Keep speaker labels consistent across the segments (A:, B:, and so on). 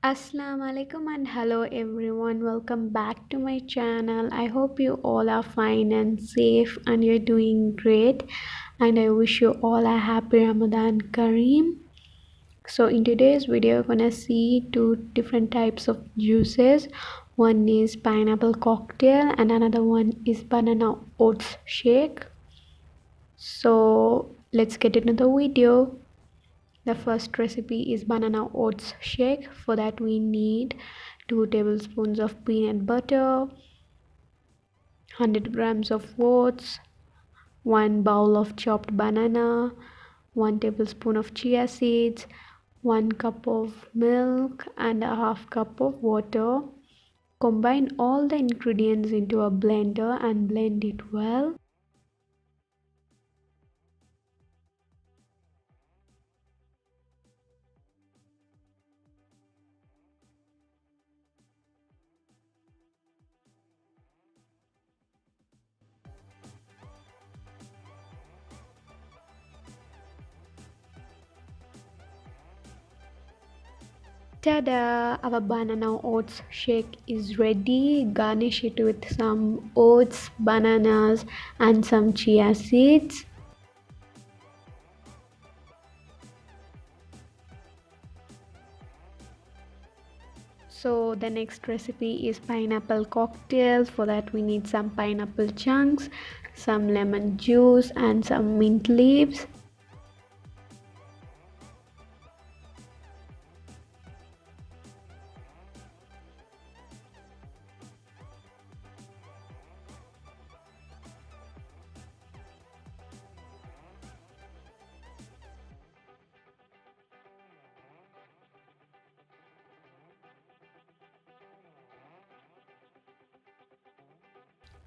A: Asslamualikum and hello everyone, welcome back to my channel. I hope you all are fine and safe and you're doing great, and I wish you all a happy Ramadan Kareem. So in today's video you're gonna see two different types of juices. One is pineapple cocktail and another one is banana oats shake. So let's get into the video. The first recipe is banana oats shake. For that we need 2 tablespoons of peanut butter, 100 grams of oats, 1 bowl of chopped banana, 1 tablespoon of chia seeds, 1 cup of milk and a half cup of water. Combine all the ingredients into a blender and blend it well. Tada! Our banana oats shake is ready. Garnish it with some oats, bananas and some chia seeds. So the next recipe is pineapple cocktail. For that we need some pineapple chunks, some lemon juice and some mint leaves.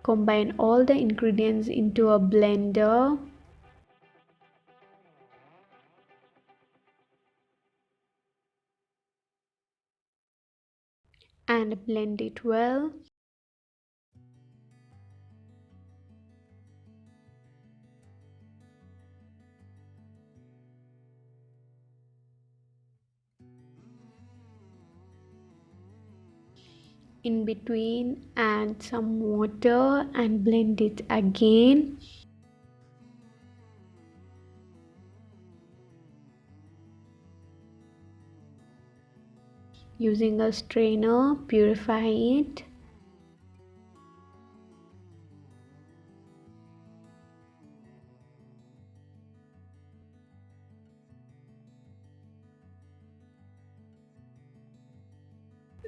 A: Combine all the ingredients into a blender. And blend it well. In between add some water and blend it again. Using a strainer, purify it.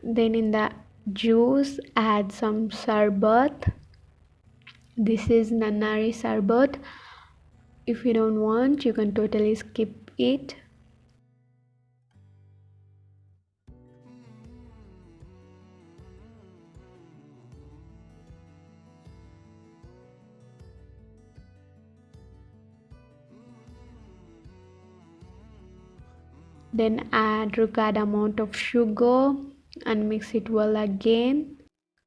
A: Then in the juice add some sharbath. This is nanari sharbath. If you don't want, you can totally skip it. Then add required amount of sugar and mix it well again.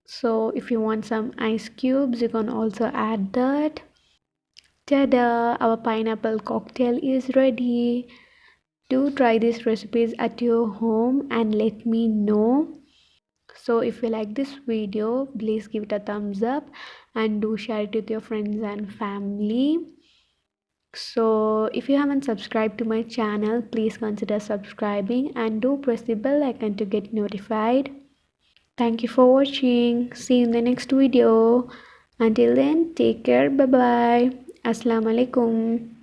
A: So if you want some ice cubes, you can also add that. Tada! Our pineapple cocktail is ready. Do try these recipes at your home and let me know. So if you like this video, please give it a thumbs up and do share it with your friends and family. So if you haven't subscribed to my channel, please consider subscribing and do press the bell icon to get notified. Thank you for watching. See you in the next video. Until then, take care. Bye bye. Assalamualaikum.